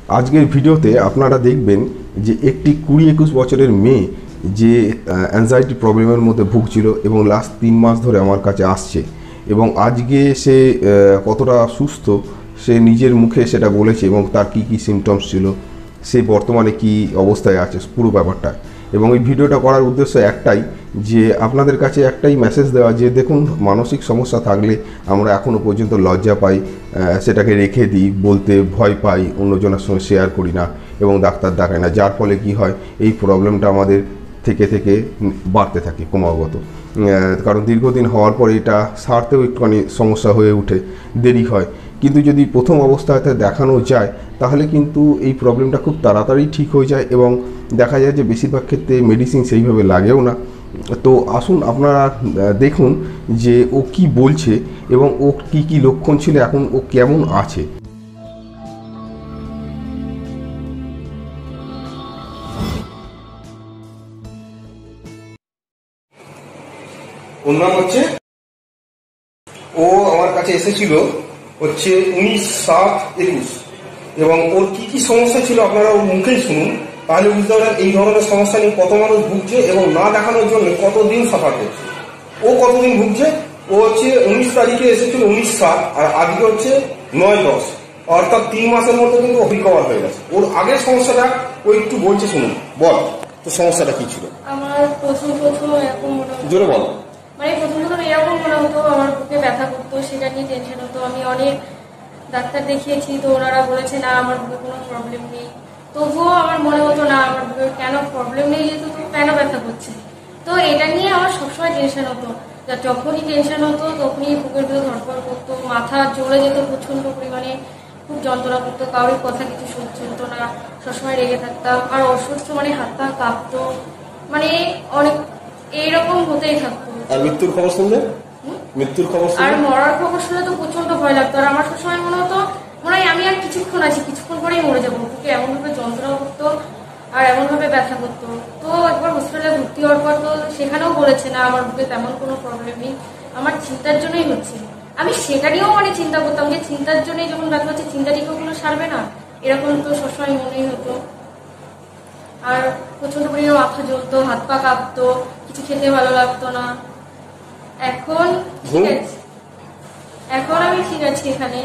আজকের ভিডিওতে আপনারা দেখবেন যে একটি 20-21 বছরের মেয়ে যে অ্যাংজাইটি প্রবলেমের মধ্যে ভুগছিল এবং লাস্ট 3 মাস ধরে আমার কাছে আসছে এবং আজকে সে কতটা সুস্থ সে নিজের মুখে সেটা বলেছে এবং তার কি কি সিমটমস ছিল, সে বর্তমানে কি অবস্থায় আছে পুরো ব্যাপারটা। এবং এই ভিডিওটা করার উদ্দেশ্য একটাই, যে আপনাদের কাছে একটাই মেসেজ দেওয়া যে দেখুন, মানসিক সমস্যা থাকলে আমরা এখনও পর্যন্ত লজ্জা পাই, সেটাকে রেখে দিই, বলতে ভয় পাই, অন্যজনের সঙ্গে শেয়ার করি না এবং ডাক্তার দেখাই না, যার ফলে কি হয় এই প্রবলেমটা আমাদের থেকে থেকে বাড়তে থাকে ক্রমাগত। কারণ দীর্ঘদিন হওয়ার পরে এটা সারতেও একটুখানি সমস্যা হয়ে উঠে, দেরি হয়। কিন্তু যদি প্রথম অবস্থাতে দেখানো যায় তাহলে কিন্তু এই প্রবলেমটা খুব তাড়াতাড়ি ঠিক হয়ে যায় এবং দেখা যায় যে বেশিরভাগ ক্ষেত্রে মেডিসিন সেইভাবে লাগেও না। তো আসুন আপনারা দেখুন যে ও কি বলছে এবং ও কি কি লক্ষণ ছিল, এখন ও কেমন আছে। ওর নাম হচ্ছে, ও আমার কাছে এসেছিল হচ্ছে 19/7/21 এবং ওর কি কি সমস্যা ছিল আপনারা ওর মুখেই শুনুন, তাহলে বুঝতে পারবেন এই ধরনের সমস্যা নিয়ে কত মানুষ ভুগছে এবং না দেখানোর জন্য কতদিন সাফার করছে। ও কতদিন ভুগছে, ও হচ্ছে 19 তারিখে এসেছিল 19/7 আর আজকে হচ্ছে 9/10, অর্থাৎ 3 মাসের মধ্যে কিন্তু রিকভার হয়ে গেছে। ওর আগের সমস্যাটা ও একটু বলছে, শুনুন। বল তো সমস্যাটা কি ছিল? আমার প্রথম এরকম মনে হতো, জোরে বল। মানে প্রথম এরকম মনে হতো আমার বুকে ব্যথা করতো, সেটা নিয়ে টেনশন হতো। আমি অনেক ডাক্তার দেখিয়েছি, তো ওনারা বলেছে না আমার বুকে কোনো প্রবলেম নেই। তবুও আমার মনে হতো না আমার বুকে কেন প্রবলেম নেই, যেহেতু কেন ব্যথা করছে। তো এটা নিয়ে আমার সবসময় টেনশন হতো। যখনই টেনশন হতো তখনই বুকের ভিতরে ধড়ফড় করতো, মাথা জ্বলে যেত প্রচন্ড পরিমাণে, খুব যন্ত্রণা করতো, কারোর কথা কিছু সহ্য হতো না, সবসময় রেগে থাকতাম। আর অসুস্থ মানে হাত পা কাঁপতো, মানে অনেক এইরকম হতেই থাকতো। আর মৃত্যুর খবর শুনলে? মৃত্যুর খবর শুনলে? আর মরার খবর শুনলে তো প্রচন্ড ভয় লাগতো। আর আমার সবসময় মনে হতো মনে হয় আমি আর কিছুক্ষণ আছি, কিছুক্ষণ পরেই মরে যাবো। বুকে এমন ভাবে যন্ত্রণা করতো আর এমন ভাবে ব্যথা করতো। তো একবার হসপিটালে ভর্তি হওয়ার পর তো সেখানেও বলেছে না আমার বুকে তেমন কোনো প্রবলেম নেই, আমার চিন্তার জন্যই হচ্ছে। আমি সেটা নিয়েও মানে চিন্তা করতাম যে চিন্তার জন্যই যখন ব্যথা হচ্ছে, চিন্তাটি কখনো সারবে না, এরকম তো সবসময় মনেই হতো। আর প্রচন্ড পরিমাণে মাথা জ্বলতো, হাত পা কাঁপতো, কিছু খেতে ভালো লাগতো না। এখন ঠিক আছে, এখন আমি ঠিক আছি। এখানে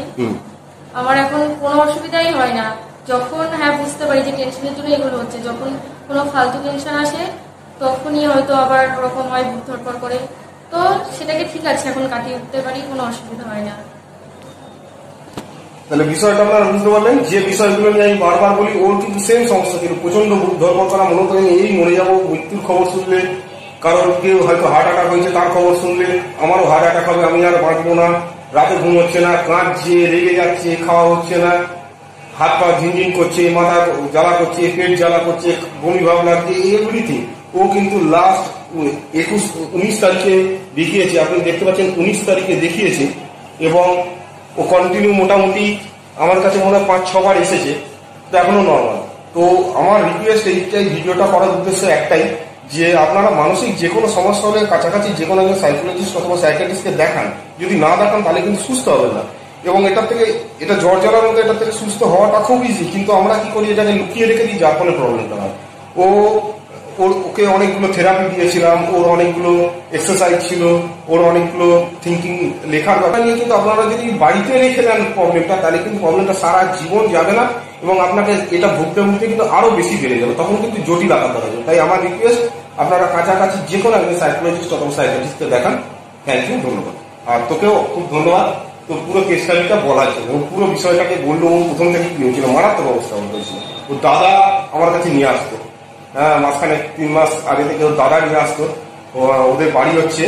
আমার এখন কোনো অসুবিধাই হয় না। যখন বুঝতে পারি যে টেনশনের জন্য এগুলো হচ্ছে, যখন কোনো ফালতু টেনশন আসে তখনই হয়তো আবার ওরকম হয়, বুক ধড়ফড় করে। তো সেটাকে ঠিক আছে, এখন কাটিয়ে উঠতে পারি, কোনো অসুবিধা হয় না। তাহলে বিষয়টা আপনারা বুঝতে পারলেন, যে বিষয়গুলো নিয়ে আমি বারবার বলি ওর কিন্তু সেম সমস্যা ছিল, প্রচন্ড বুক ধড়ফড় করা, মনে করেন এই মরে যাবো। মৃত্যুর খবর শুনলে, কারোর কেউ হয়তো হার্ট অ্যাটাক হয়েছে তার খবর শুনলে আমারও হার্ট অ্যাটাক হবে, আমি আর বাঁচবো না, রাতে ঘুম হচ্ছে না, কাঁদছে, রেগে যাচ্ছে, খাওয়া হচ্ছে না, হাত পা ঝিনঝিন করছে, মাথা জ্বালা করছে, পেট জ্বালা করছে, বমি ভাব লাগছে, এভরিথিং। ও কিন্তু লাস্ট 19 তারিখে দেখিয়েছে, আপনি দেখতে পাচ্ছেন 19 তারিখে দেখিয়েছে এবং ও কন্টিনিউ মোটামুটি আমার কাছে মনে হয় 5-6 বার এসেছে, তো এখনো নর্মাল। তো আমার রিকোয়েস্ট এইটাই, ভিডিওটা করার উদ্দেশ্য একটাই, যে আপনারা মানসিক যে কোনো সমস্যা হলে কাছাকাছি যে কোনো একজন সাইকোলজিস্ট অথবা সাইকিয়াট্রিস্টকে দেখান। যদি না দেখান তাহলে কিন্তু সুস্থ হবে না। এবং এটার থেকে, এটা জ্বর জ্বলার মতো, এটার থেকে সুস্থ হওয়াটা খুব ইজি, কিন্তু আমরা কি করি এটাকে লুকিয়ে রেখে দিই, যার ফলে প্রবলেমটা হয়। ওকে অনেকগুলো থেরাপি দিয়েছিলাম, ওর অনেকগুলো এক্সারসাইজ ছিল, ওর অনেকগুলো থিঙ্কিং লেখার ব্যাপার নিয়ে, কিন্তু আপনারা যদি বাড়িতে রেখে দেন প্রবলেমটা, তাহলে কিন্তু প্রবলেমটা সারা জীবন যাবে না এবং আপনাকে এটা ভুগতে ভুগতে কিন্তু আরো বেশি বেড়ে যাবে, তখন কিন্তু জটিল আকার ধরা যাবে। তাই আমার রিকোয়েস্ট, আপনারা কাছাকাছি যে কোনো একজন সাইকোলজিস্ট অথবা সাইকিয়াট্রিস্টকে দেখান। থ্যাংক ইউ, ধন্যবাদ। আর তোকেও খুব ধন্যবাদ, তো পুরো কেস স্টাডিটা বলার জন্য, পুরো বিষয়টাকে বললো। ও প্রথম থেকে কি হয়েছিল, মারাত্মক অবস্থা হয়েছিল। ওর দাদা আমার কাছে নিয়ে আসতো, মাঝখানে 3 মাস আগে থেকে ওর দাদা নিয়ে আসতো। ওদের বাড়ি হচ্ছে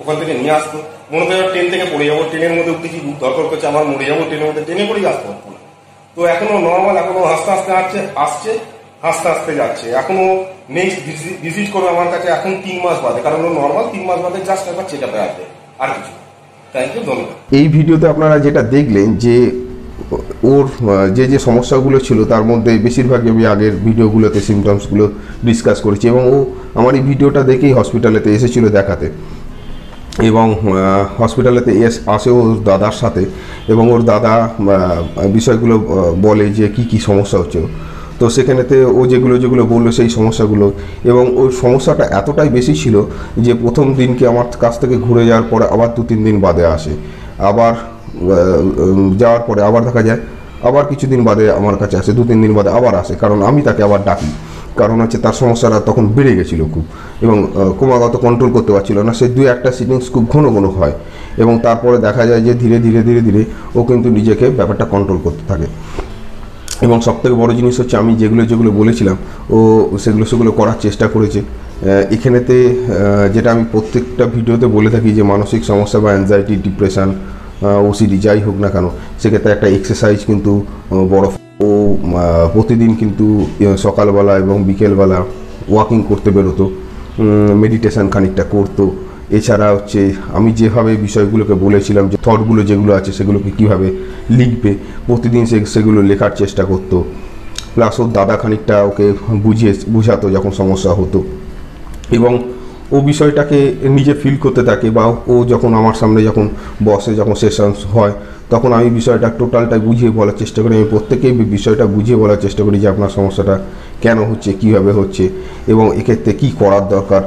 ওখান থেকে নিয়ে আসতো। মনে হয় ট্রেন থেকে পড়ে যাবো, ট্রেনের মধ্যে উঠে কি দরকার করছে, আমার মরে যাবো ট্রেনের মধ্যে, ট্রেনে পড়েই আসতে পারতো না। তো এখনো নর্মাল, এখনো হাসতে হাসতে আসছে, হাসতে হাসতে যাচ্ছে। এখনো নেক্সট ভিজিট করবে আমার কাছে এখন 3 মাস বাদে, কারণ ও নর্মাল 3 মাস বাদে জাস্ট একবার চেক আপে আসবে, আর কিছু। থ্যাংক ইউ, ধন্যবাদ। এই ভিডিওতে আপনারা যেটা দেখলেন যে ওর যে সমস্যাগুলো ছিল তার মধ্যে বেশিরভাগই আমি আগের ভিডিওগুলোতে সিমটমসগুলো ডিসকাস করেছি এবং ও আমার এই ভিডিওটা দেখেই হসপিটালেতে এসেছিল দেখাতে। এবং হসপিটালেতে আসে ওর দাদার সাথে, এবং ওর দাদা বিষয়গুলো বলে যে কি কি সমস্যা হচ্ছে। তো সেখানেতে ও যেগুলো বললো সেই সমস্যাগুলো, এবং ওর সমস্যাটা এতটাই বেশি ছিল যে প্রথম দিনকে আমার কাছ থেকে ঘুরে যাওয়ার পরে আবার 2-3 দিন বাদে আসে, আবার যাওয়ার পরে আবার দেখা যায় আবার কিছুদিন বাদে আমার কাছে আসে, 2-3 দিন বাদে আবার আসে, কারণ আমি তাকে আবার ডাকি। কারণ হচ্ছে তার সমস্যাটা তখন বেড়ে গেছিলো খুব, এবং ক্রমাগত কন্ট্রোল করতে পারছিল না। সে 2-1টা সিটিংস খুব ঘন ঘন হয়, এবং তারপরে দেখা যায় যে ধীরে ধীরে ও কিন্তু নিজেকে ব্যাপারটা কন্ট্রোল করতে থাকে। এবং সবথেকে বড় জিনিস হচ্ছে আমি যেগুলো বলেছিলাম ও সেগুলো করার চেষ্টা করেছে। এখানেতে যেটা আমি প্রত্যেকটা ভিডিওতে বলে থাকি যে মানসিক সমস্যা বা অ্যাংজাইটি, ডিপ্রেশন, ওসিডি যাই হোক না কেন, সেক্ষেত্রে একটা এক্সারসাইজ কিন্তু বড়। ও প্রতিদিন কিন্তু সকালবেলা এবং বিকেলবেলা ওয়াকিং করতে বেরোতো, মেডিটেশন খানিকটা করতো। এছাড়া হচ্ছে আমি যেভাবে বিষয়গুলোকে বলেছিলাম যে থটগুলো যেগুলো আছে সেগুলোকে কীভাবে লিখবে, প্রতিদিন সেগুলো লেখার চেষ্টা করতো। প্লাস ওর দাদা খানিকটা ওকে বুঝাতো যখন সমস্যা হতো, এবং ও বিষয়টাকে নিজে ফিল করতে থাকে, বা ও যখন আমার সামনে যখন বসে, যখন সেশনস হয়, তখন আমি বিষয়টা টোটালটাই বুঝিয়ে বলার চেষ্টা করি। আমি প্রত্যেকেই বিষয়টা বুঝিয়ে বলার চেষ্টা করি যে আপনার সমস্যাটা কেন হচ্ছে, কীভাবে হচ্ছে, এবং এক্ষেত্রে কী করার দরকার,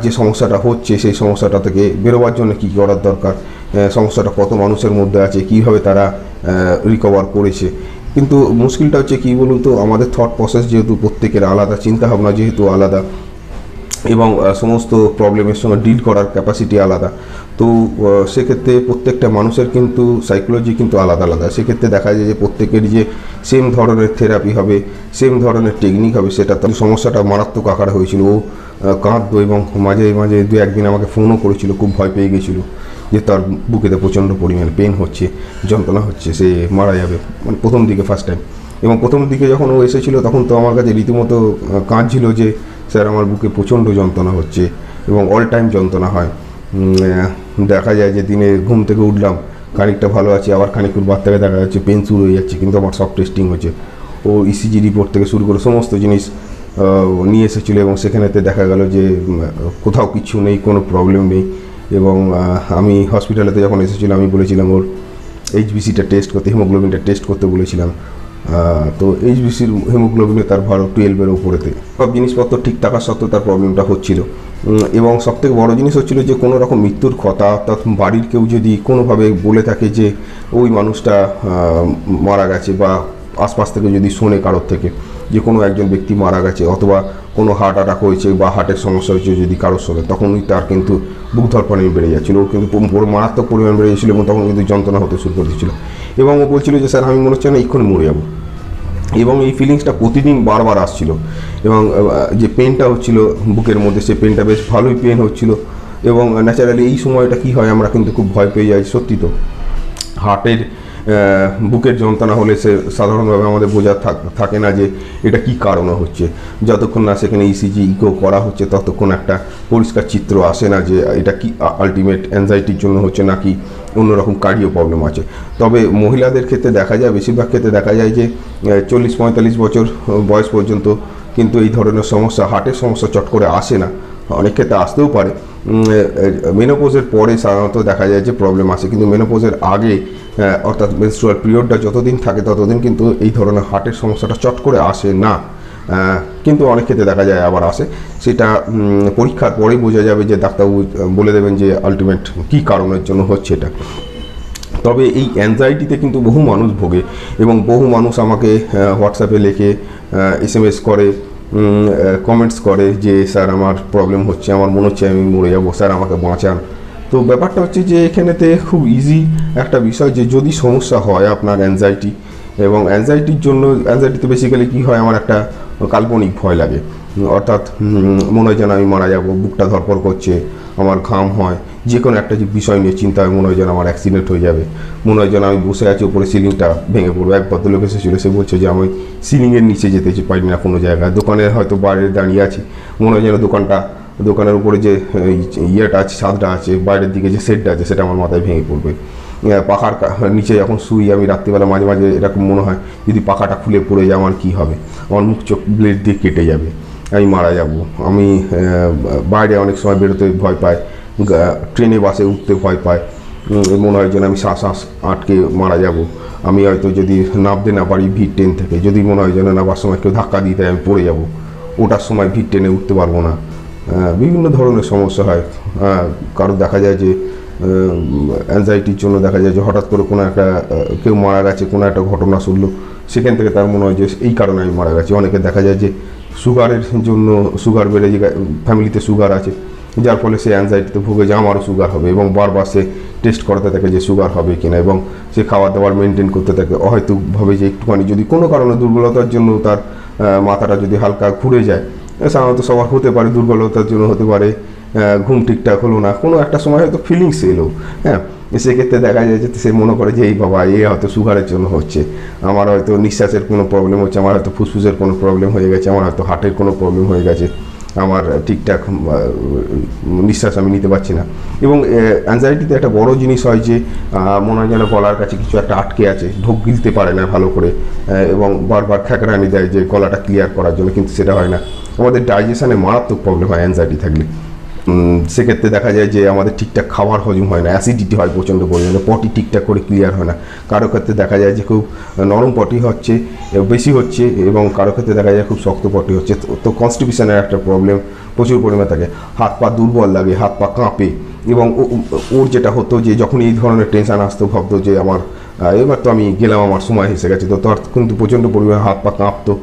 যে সমস্যাটা হচ্ছে সেই সমস্যাটা থেকে বেরোবার জন্য কী করার দরকার, সমস্যাটা কত মানুষের মধ্যে আছে, কীভাবে তারা রিকভার করেছে। কিন্তু মুশকিলটা হচ্ছে কী বলুন তো, আমাদের থট প্রসেস যেহেতু প্রত্যেকের আলাদা, চিন্তাভাবনা যেহেতু আলাদা, এবং সমস্ত প্রবলেমের সঙ্গে ডিল করার ক্যাপাসিটি আলাদা, তো সেক্ষেত্রে প্রত্যেকটা মানুষের কিন্তু সাইকোলজি কিন্তু আলাদা আলাদা। সেক্ষেত্রে দেখা যায় যে প্রত্যেকের যে সেম ধরনের থেরাপি হবে, সেম ধরনের টেকনিক হবে, সেটা তার সমস্যাটা মারাত্মক আকারে হয়েছিল। ও কাঁদতো, এবং মাঝে 2-1 দিন আমাকে ফোনও করেছিল, খুব ভয় পেয়ে গেছিলো যে তার বুকেতে প্রচণ্ড পরিমাণে পেন হচ্ছে, যন্ত্রণা হচ্ছে, সে মারা যাবে, মানে প্রথম দিকে ফার্স্ট টাইম। এবং প্রথম দিকে যখন ও এসেছিলো তখন তো আমার কাছে রীতিমতো কাঁদছিল যে স্যার আমার বুকে প্রচণ্ড যন্ত্রণা হচ্ছে, এবং অল টাইম যন্ত্রণা হয়। দেখা যায় যে দিনে ঘুম থেকে উঠলাম, খানিকটা ভালো আছে, আবার খানিকক্ষণ বাদ থেকে দেখা যাচ্ছে পেন শুরু হয়ে যাচ্ছে, কিন্তু আমার সব টেস্টিং হচ্ছে। ও ইসিজি রিপোর্ট থেকে শুরু করে সমস্ত জিনিস নিয়ে এসেছিলো, এবং সেখানেতে দেখা গেল যে কোথাও কিছু নেই, কোনো প্রবলেম নেই। এবং আমি হসপিটালেতে যখন এসেছিলাম আমি বলেছিলাম ওর এইচবিসিটা টেস্ট করতে, হিমোগ্লোবিনটা টেস্ট করতে বলেছিলাম। তো এইচবিসির হিমোগ্লোবিনে তার ভালো 12-এর ওপরেতে, সব জিনিসপত্র ঠিক থাকার সত্ত্বেও তার প্রবলেমটা হচ্ছিল। এবং সবথেকে বড় জিনিস হচ্ছিল যে কোনো রকম মৃত্যুর কথা, অর্থাৎ বাড়ির কেউ যদি কোনোভাবে বলে থাকে যে ওই মানুষটা মারা গেছে, বা আশপাশ থেকে যদি শোনে কারোর থেকে যে কোনো একজন ব্যক্তি মারা গেছে, অথবা কোনো হার্ট অ্যাটাক হয়েছে বা হার্টের সমস্যা হয়েছে যদি কারোর সঙ্গে, তখনই তার কিন্তু বুক ধড়ফড়ানি বেড়ে যাচ্ছিলো, ওর কিন্তু মারাত্মক পরিমাণ বেড়ে যাচ্ছিলো, এবং তখন কিন্তু যন্ত্রণা হতে শুরু করে দিচ্ছিলো। এবং ও বলছিল যে স্যার আমি মনে হচ্ছে না এক্ষুনি মরে যাবো, এবং এই ফিলিংসটা প্রতিদিন বারবার আসছিল। এবং যে পেনটা হচ্ছিল বুকের মধ্যে, সেই পেনটা বেশ ভালোই পেন হচ্ছিল। এবং ন্যাচারালি এই সময়টা কি হয়, আমরা কিন্তু খুব ভয় পেয়ে যাই। সত্যি তো, হার্টের বুকের যন্ত্রণা হলে সে সাধারণভাবে আমাদের বোঝা থাকে না যে এটা কি কারণে হচ্ছে। যতক্ষণ না সেখানে ইসিজি, ইকো করা হচ্ছে, ততক্ষণ একটা পরিষ্কার চিত্র আসে না যে এটা কি আলটিমেট অ্যাংজাইটির জন্য হচ্ছে নাকি অন্যরকম কার্ডিও প্রবলেম আছে। তবে মহিলাদের ক্ষেত্রে দেখা যায়, বেশিরভাগ ক্ষেত্রে দেখা যায় যে 40-45 বছর বয়স পর্যন্ত কিন্তু এই ধরনের সমস্যা, হার্টের সমস্যা চট করে আসে না, অনেক ক্ষেত্রে আসতেও পারে। মেনোপোজের পরে সাধারণত দেখা যায় যে প্রবলেম আসে, কিন্তু মেনোপোজের আগে অর্থাৎ মেনস্ট্রুয়াল পিরিয়ডটা যতদিন থাকে ততদিন কিন্তু এই ধরনের হার্টের সমস্যাটা চট করে আসে না, কিন্তু অনেক ক্ষেত্রে দেখা যায় আবার আসে। সেটা পরীক্ষার পরেই বোঝা যাবে, যে ডাক্তারবাবু বলে দেবেন যে আলটিমেট কী কারণের জন্য হচ্ছে এটা। তবে এই অ্যাংজাইটিতে কিন্তু বহু মানুষ ভোগে, এবং বহু মানুষ আমাকে হোয়াটসঅ্যাপে লেখে, SMS করে, কমেন্টস করে যে স্যার আমার প্রবলেম হচ্ছে, আমার মনে হচ্ছে আমি মরে যাবো, স্যার আমাকে বাঁচান। তো ব্যাপারটা হচ্ছে যে এখানেতে খুব ইজি একটা বিষয়, যে যদি সমস্যা হয় আপনার অ্যাংজাইটি, এবং অ্যাংজাইটির জন্য, অ্যাংজাইটিতে বেসিক্যালি কী হয়, আমার একটা কাল্পনিক ভয় লাগে, অর্থাৎ মনে হয় যেন আমি মারা যাবো, বুকটা ধড়ফড় করছে, আমার ঘাম হয়, যে কোনো একটা যে বিষয় নিয়ে চিন্তা হয়, মনে হয় যেন আমার অ্যাক্সিডেন্ট হয়ে যাবে, মনে হয় যেন আমি বসে আছি উপরে সিলিংটা ভেঙে পড়বো। এক ভদ্রলোক এসেছিলো, সে বলছে যে আমি সিলিংয়ের নিচে যেতে পারি না কোনো জায়গায়, দোকানে হয়তো বাইরে দাঁড়িয়ে আছি, মনে হয় যেন দোকানের উপরে যে ইয়েটা আছে, ছাদটা আছে, বাইরের দিকে যে সেটটা আছে, সেটা আমার মাথায় ভেঙে পড়বে। পাখার নিচে যখন শুই আমি রাত্রিবেলা, মাঝে মাঝে এরকম মনে হয় যদি পাখাটা খুলে পড়ে যায় আমার কী হবে, আমার মুখ চোখ ব্লেড দিয়ে কেটে যাবে, আমি মারা যাব। আমি বাইরে অনেক সময় বেরোতে ভয় পাই, ট্রেনে বাসে উঠতে ভয় পায়, মনে হয় যেন আমি শ্বাস আটকে মারা যাব, আমি হয়তো যদি নামতে না পারি ভিড় ট্রেন থেকে, যদি মনে হয় যেন নামার সময় কেউ ধাক্কা দিতে আমি পড়ে যাব, ওটার সময় ভিড় ট্রেনে উঠতে পারবো না। বিভিন্ন ধরনের সমস্যা হয়। কারো দেখা যায় যে অ্যাংজাইটির জন্য দেখা যায় যে হঠাৎ করে কোনো একটা কেউ মারা গেছে, কোনো একটা ঘটনা শুনলো, সেখান থেকে তার মনে হয় যে এই কারণে আমি মারা গেছি। অনেকে দেখা যায় যে সুগারের জন্য সুগার বেড়ে যায়, ফ্যামিলিতে সুগার আছে, যার ফলে সে অ্যাংজাইটিতে ভুগে যে আমারও সুগার হবে, এবং বারবার সে টেস্ট করাতে থাকে যে সুগার হবে কিনা, এবং সে খাবার দাবার মেনটেন করতে থাকে। হয়তো ভাবে যে একটুখানি যদি কোনো কারণে দুর্বলতার জন্য তার মাথাটা যদি হালকা ঘুরে যায়, সাধারণত সবার হতে পারে, দুর্বলতার জন্য হতে পারে, ঘুম ঠিকঠাক হলো না, কোনো একটা সময় হয়তো ফিলিংস এলো, হ্যাঁ, সেক্ষেত্রে দেখা যায় যে সে মনে করে যে এই বাবা হয়তো সুগারের জন্য হচ্ছে, আমার হয়তো নিঃশ্বাসের কোনো প্রবলেম হচ্ছে, আমার হয়তো ফুসফুসের কোনো প্রবলেম হয়ে গেছে, আমার হয়তো হার্টের কোনো প্রবলেম হয়ে গেছে, আমার ঠিকঠাক নিঃশ্বাস আমি নিতে পারছি না। এবং অ্যাংজাইটিতে একটা বড় জিনিস হয় যে মনে হয় যেন গলার কাছে কিছু একটা আটকে আছে, ঢোক গিলতে পারে না ভালো করে, এবং বারবার খ্যাকড়ানি দেয় যে গলাটা ক্লিয়ার করার জন্য, কিন্তু সেটা হয় না। আমাদের ডাইজেশনে মারাত্মক প্রবলেম হয় অ্যাংজাইটি থাকলে। সেক্ষেত্রে দেখা যায় যে আমাদের ঠিকঠাক খাবার হজম হয় না, অ্যাসিডিটি হয় প্রচণ্ড পরিমাণে, পটি ঠিকঠাক করে ক্লিয়ার হয় না, কারো ক্ষেত্রে দেখা যায় যে খুব নরম পটি হচ্ছে বেশি হচ্ছে, এবং কারো ক্ষেত্রে দেখা যায় খুব শক্ত পটি হচ্ছে। তো কনস্টিপেশনের একটা প্রবলেম প্রচুর পরিমাণে থাকে, হাত পা দুর্বল লাগে, হাত পা কাঁপে। এবং ওর যেটা হতো যে যখন এই ধরনের টেনশান আসতো, ভাবতো যে আমার এবার তো আমি গেলাম, আমার সময় এসে গেছে, তো তার কিন্তু প্রচণ্ড পরিমাণে হাত পা কাঁপতো,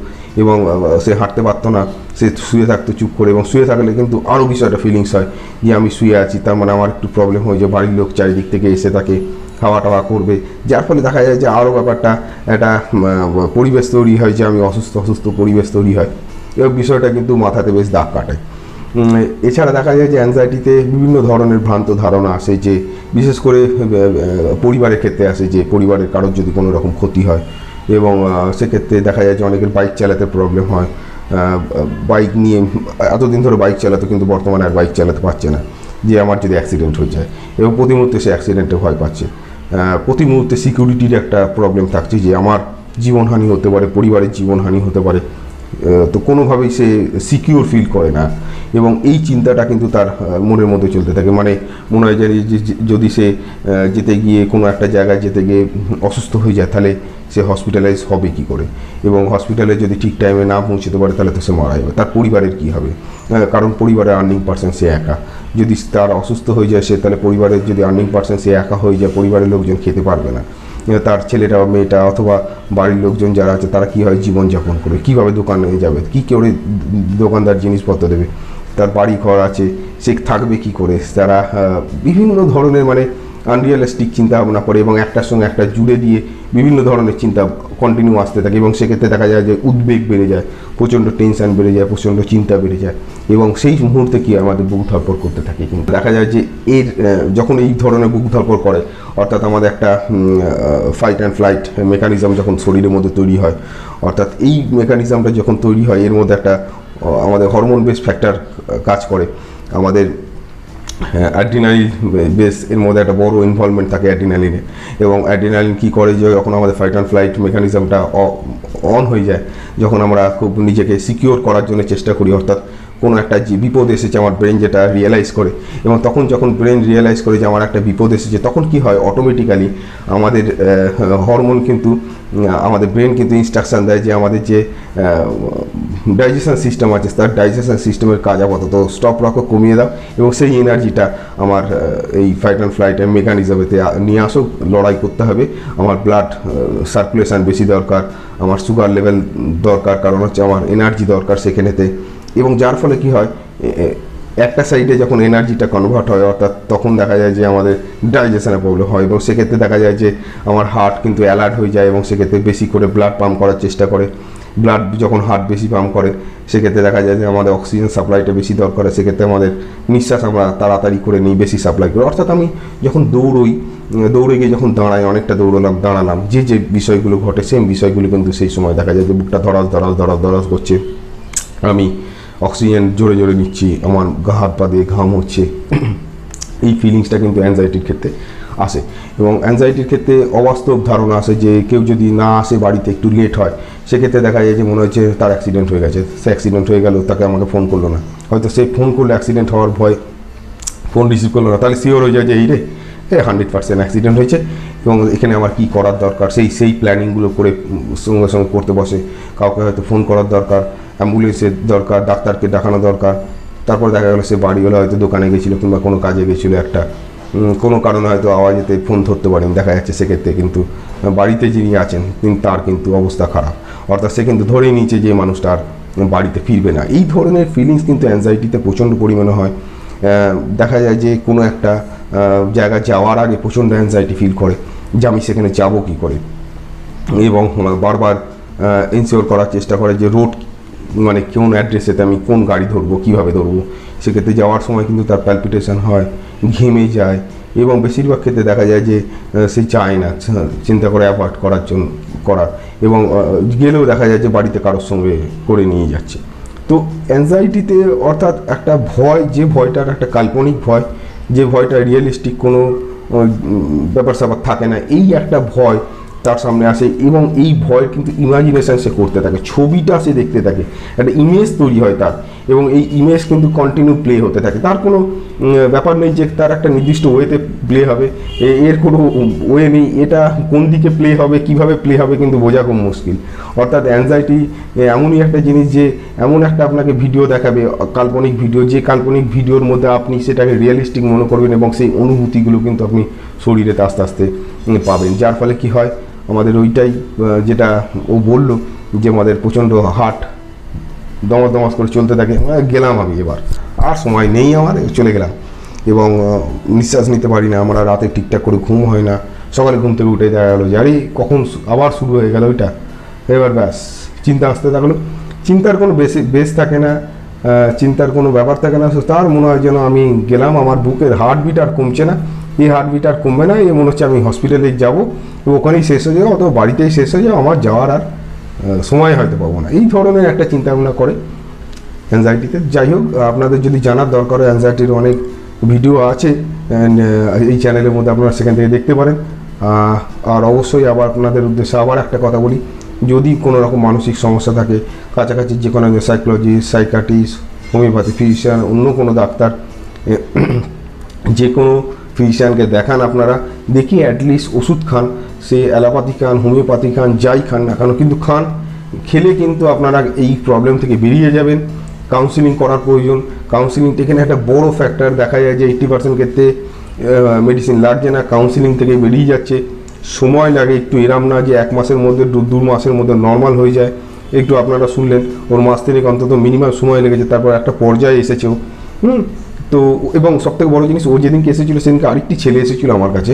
এবং সে হাঁটতে পারতো না, সে শুয়ে থাকতো চুপ করে। এবং শুয়ে থাকলে কিন্তু আরও কিছু একটা ফিলিংস হয় যে আমি শুয়ে আছি, তার মানে আমার একটু প্রবলেম হয় যে বাড়ির লোক চারিদিক থেকে এসে তাকে খাওয়া টাওয়া করবে, যার ফলে দেখা যায় যে আরও ব্যাপারটা একটা পরিবেশ তৈরি হয় যে আমি অসুস্থ পরিবেশ তৈরি হয়, এবং বিষয়টা কিন্তু মাথাতে বেশ দাগ কাটায়। এছাড়া দেখা যায় যে অ্যাংজাইটিতে বিভিন্ন ধরনের ভ্রান্ত ধারণা আসে, যে বিশেষ করে পরিবারের ক্ষেত্রে আসে যে পরিবারের কারোর যদি কোনো রকম ক্ষতি হয়, এবং সেক্ষেত্রে দেখা যায় যে অনেকের বাইক চালাতে প্রবলেম হয়, বাইক নিয়ে এতদিন ধরে বাইক চালাতো, কিন্তু বর্তমানে আর বাইক চালাতে পারছে না, যে আমার যদি অ্যাক্সিডেন্ট হয়ে যায়, এবং প্রতি মুহূর্তে সে অ্যাক্সিডেন্টে ভয় পাচ্ছে। প্রতি মুহূর্তে সিকিউরিটির একটা প্রবলেম থাকছে, যে আমার জীবনহানি হতে পারে, পরিবারের জীবনহানি হতে পারে, তো কোনোভাবেই সে সিকিউর ফিল করে না, এবং এই চিন্তাটা কিন্তু তার মনের মধ্যে চলতে থাকে। মানে মনে হয় যে যদি সে যেতে গিয়ে কোনো একটা জায়গায় যেতে গিয়ে অসুস্থ হয়ে যায়, তাহলে সে হসপিটালাইজ হবে কী করে, এবং হসপিটালে যদি ঠিক টাইমে না পৌঁছতে পারে তাহলে তো সে মারা যাবে, তার পরিবারের কী হবে, কারণ পরিবারের আর্নিং পার্সন সে একা, যদি তার অসুস্থ হয়ে যায় সে, তাহলে পরিবারের যদি আর্নিং পার্সন সে একা হয়ে যায়, পরিবারের লোকজন খেতে পারবে না, তার ছেলেটা মেয়েটা অথবা বাড়ির লোকজন যারা আছে তারা কী হয় জীবনযাপন করবে, কীভাবে দোকানে যাবে, কী করে দোকানদার জিনিসপত্র দেবে, তার বাড়ি ঘর আছে সে থাকবে কী করে, তারা বিভিন্ন ধরনের মানে আনরিয়ালিস্টিক চিন্তা ভাবনা করে, এবং একটার সঙ্গে একটা জুড়ে দিয়ে বিভিন্ন ধরনের চিন্তা কন্টিনিউ আসতে থাকে, এবং সেক্ষেত্রে দেখা যায় যে উদ্বেগ বেড়ে যায়, প্রচণ্ড টেনশন বেড়ে যায়, প্রচণ্ড চিন্তা বেড়ে যায়, এবং সেই মুহূর্তে কি আমাদের বুক ধরপড় করতে থাকে। কিন্তু দেখা যায় যে এর যখন এই ধরনের বুক ধরপড় করে, অর্থাৎ আমাদের একটা ফাইট অ্যান্ড ফ্লাইট মেকানিজম যখন শরীরের মধ্যে তৈরি হয়, অর্থাৎ এই মেকানিজমটা যখন তৈরি হয়, এর মধ্যে একটা আমাদের হরমোন বেস ফ্যাক্টর কাজ করে, আমাদের অ্যাড্রিনালিন বেস এর মধ্যে একটা বড় ইনভলভমেন্ট থাকে অ্যাড্রিনালিনে, এবং অ্যাড্রিনালিন কী করে যে যখন আমাদের ফাইট অ্যান্ড ফ্লাইট মেকানিজমটা অন হয়ে যায়, যখন আমরা খুব নিজেকে সিকিওর করার জন্য চেষ্টা করি, অর্থাৎ কোনো একটা যে বিপদ এসেছে আমার ব্রেন যেটা রিয়েলাইজ করে, এবং তখন যখন ব্রেন রিয়েলাইজ করে যে আমার একটা বিপদ এসেছে, তখন কি হয় অটোমেটিক্যালি আমাদের হরমোন কিন্তু আমাদের ব্রেন কিন্তু ইনস্ট্রাকশান দেয় যে আমাদের যে ডাইজেশন সিস্টেম আছে তার ডাইজেশন সিস্টেমের কাজ আপাতত স্টপ রাখো, কমিয়ে দাও, এবং সেই এনার্জিটা আমার এই ফাইট অ্যান্ড ফ্লাইটের মেকানিজমেতে নিয়ে আসো, লড়াই করতে হবে, আমার ব্লাড সার্কুলেশন বেশি দরকার, আমার সুগার লেভেল দরকার, কারণ হচ্ছে আমার এনার্জি দরকার সেখানেতে, এবং যার ফলে কি হয় একটা সাইডে যখন এনার্জিটা কনভার্ট হয়, অর্থাৎ তখন দেখা যায় যে আমাদের ডাইজেশনের প্রবলেম হয়, এবং সেক্ষেত্রে দেখা যায় যে আমার হার্ট কিন্তু অ্যালার্ট হয়ে যায়, এবং সেক্ষেত্রে বেশি করে ব্লাড পাম্প করার চেষ্টা করে, ব্লাড যখন হার্ট বেশি পাম্প করে সেক্ষেত্রে দেখা যায় যে আমাদের অক্সিজেন সাপ্লাইটা বেশি দরকার, সেক্ষেত্রে আমাদের নিঃশ্বাস আমরা তাড়াতাড়ি করে নিই, বেশি সাপ্লাই করি। অর্থাৎ আমি যখন দৌড়ে গিয়ে যখন দাঁড়াই, অনেকটা দাঁড়ালাম, যে বিষয়গুলো ঘটে সেম বিষয়গুলো কিন্তু সেই সময় দেখা যায় যে বুকটা ধরাস করছে, আমি অক্সিজেন জোরে জোরে নিচ্ছি, আমার হাত পা দিয়ে ঘাম হচ্ছে, এই ফিলিংসটা কিন্তু অ্যাংজাইটির ক্ষেত্রে আসে। এবং অ্যাংজাইটির ক্ষেত্রে অবাস্তব ধারণা আসে যে কেউ যদি না আসে বাড়িতে, একটু লেট হয়, সেক্ষেত্রে দেখা যায় যে মনে হচ্ছে তার অ্যাক্সিডেন্ট হয়ে গেছে, সে অ্যাক্সিডেন্ট হয়ে গেল, তাকে আমাকে ফোন করলো না, হয়তো সে ফোন করলে অ্যাক্সিডেন্ট হওয়ার ভয় ফোন রিসিভ করলো না, তাহলে শিওর হয়ে যায় যে এই রে 100% অ্যাক্সিডেন্ট হয়েছে এবং এখানে আমার কি করার দরকার, সেই প্ল্যানিংগুলো করে সঙ্গে সঙ্গে করতে বসে। কাউকে হয়তো ফোন করার দরকার, অ্যাম্বুলেন্সের দরকার, ডাক্তারকে দেখানো দরকার। তারপর দেখা গেলো সে বাড়ি হলে হয়তো দোকানে গেছিলো কিংবা কোনো কাজে গেছিলো, একটা কোনো কারণে হয়তো আওয়াজেতে ফোন ধরতে পারেন, দেখা যাচ্ছে সেক্ষেত্রে কিন্তু বাড়িতে যিনি আছেন তার কিন্তু অবস্থা খারাপ, অর্থাৎ সে কিন্তু ধরেই নিচ্ছে যে মানুষটা আর বাড়িতে ফিরবে না। এই ধরনের ফিলিংস কিন্তু অ্যাংজাইটিতে প্রচণ্ড পরিমাণে হয়। দেখা যায় যে কোনো একটা জায়গায় যাওয়ার আগে প্রচণ্ড অ্যাংজাইটি ফিল করে যে আমি সেখানে যাবো কী করে, এবং বারবার ইনশিওর করার চেষ্টা করে যে রোড মানে কোন অ্যাড্রেসেতে আমি কোন গাড়ি ধরবো, কীভাবে ধরবো। সেক্ষেত্রে যাওয়ার সময় কিন্তু তার প্যালপিটেশন হয়, ঘেমে যায় এবং বেশিরভাগ ক্ষেত্রে দেখা যায় যে সে চায় না, চিন্তা করে অ্যাভয়েড করার জন্য এবং গেলেও দেখা যায় যে বাড়িতে কারোর সঙ্গে করে নিয়ে যাচ্ছে। তো অ্যাংজাইটিতে অর্থাৎ একটা ভয়, যে ভয়টার একটা কাল্পনিক ভয়, যে ভয়টা রিয়েলিস্টিক কোনো ব্যাপার স্যাপার থাকে না, এই একটা ভয় তার সামনে আসে এবং এই ভয় কিন্তু ইমাজিনেশন সে করতে থাকে, ছবিটা সে দেখতে থাকে, একটা ইমেজ তৈরি হয় তার, এবং এই ইমেজ কিন্তু কন্টিনিউ প্লে হতে থাকে। তার কোনো ব্যাপার নেই যে তার একটা নির্দিষ্ট ওয়েতে প্লে হবে, এর কোনো ওয়ে নেই, এটা কোন দিকে প্লে হবে, কিভাবে প্লে হবে কিন্তু বোঝা খুব মুশকিল। অর্থাৎ অ্যাংজাইটি এমনই একটা জিনিস যে এমন একটা আপনাকে ভিডিও দেখাবে, কাল্পনিক ভিডিও, যে কাল্পনিক ভিডিওর মধ্যে আপনি সেটাকে রিয়েলিস্টিক মনে করবেন এবং সেই অনুভূতিগুলো কিন্তু আপনি শরীরে আস্তে আস্তে পাবেন। যার ফলে কি হয়, আমাদের ওইটাই যেটা ও বললো যে আমাদের প্রচণ্ড হার্ট দমাস করে চলতে থাকে, গেলাম আমি এবার আর সময় নেই আমার, চলে গেলাম, এবং নিঃশ্বাস নিতে পারি না, আমরা রাতে ঠিকঠাক করে ঘুম হয় না, সকালে ঘুম থেকে উঠে দেখা গেলো যে আরে কখন আবার শুরু হয়ে গেল ওইটা, এবার ব্যাস চিন্তা আসতে থাকলো। চিন্তার কোনো বেশ থাকে না, চিন্তার কোনো ব্যাপার থাকে না, তার মনে হয় যেন আমি গেলাম, আমার বুকের হার্টবিট আর কমছে না, এই হার্টবিট আর কমবে না, এই মনে হচ্ছে আমি হসপিটালে যাবো, ওখানেই শেষ হয়ে যাবো, অথবা বাড়িতেই শেষ হয়ে যাবো, আমার যাওয়ার আর সময় হয়তো পাবো না। এই ধরনের একটা চিন্তা ভাবনা করে অ্যাংজাইটিতে। যাই হোক, আপনাদের যদি জানার দরকার হয়, অ্যাংজাইটির অনেক ভিডিও আছে এই চ্যানেলের মধ্যে, আপনারা সেখান থেকে দেখতে পারেন। আর অবশ্যই আবার আপনাদের উদ্দেশ্যে আবার একটা কথা বলি, যদি কোনো রকম মানসিক সমস্যা থাকে, কাছাকাছি যে কোনো সাইকোলজিস্ট, সাইকাট্রিস্ট, হোমিওপ্যাথি ফিজিশিয়ান, অন্য কোনো ডাক্তার, যে কোনো ফিজিশিয়ানকে দেখান আপনারা, দেখি অ্যাটলিস্ট ওষুধ খান, সে অ্যালোপ্যাথি খান, হোমিওপ্যাথি খান, যাই খান না কেন, কিন্তু খান, খেলে কিন্তু আপনারা এই প্রবলেম থেকে বেরিয়ে যাবেন। কাউন্সিলিং করার প্রয়োজন, কাউন্সিলিংটা এখানে একটা বড় ফ্যাক্টর। দেখা যায় যে 80% ক্ষেত্রে মেডিসিন লাগছে না, কাউন্সিলিং থেকে বেরিয়ে যাচ্ছে। সময় লাগে একটু, এরাম না যে 1 মাসের মধ্যে 2 মাসের মধ্যে নর্মাল হয়ে যায়। একটু আপনারা শুনলেন ওর মাস থেকে অন্তত মিনিমাম সময় লেগেছে, তারপর একটা পর্যায়ে এসেছেও। তো এবং সবথেকে বড় জিনিস, ও যেদিনকে এসেছিলো সেদিনকে আরেকটি ছেলে এসেছিলো আমার কাছে,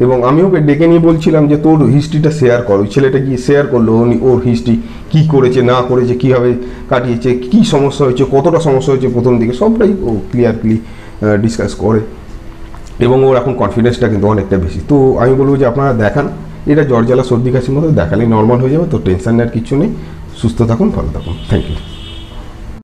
এবং আমি ওকে ডেকে নিয়ে বলছিলাম যে তোর হিস্ট্রিটা শেয়ার কর। ওই ছেলেটা গিয়ে শেয়ার করলো ওর হিস্ট্রি, কী করেছে না করেছে, কীভাবে কাটিয়েছে, কী সমস্যা হয়েছে, কতটা সমস্যা হয়েছে প্রথম দিকে, সবটাই ও ক্লিয়ারলি ডিসকাস করে, এবং ওর এখন কনফিডেন্সটা কিন্তু অনেকটা বেশি। তো আমি বলবো যে আপনারা দেখান, এটা জ্বর জ্বালা সর্দি কাশির মধ্যে দেখালেই নর্মাল হয়ে যাবে। তো টেনশন নেওয়ার কিছু নেই, সুস্থ থাকুন, ভালো থাকুন, থ্যাংক ইউ।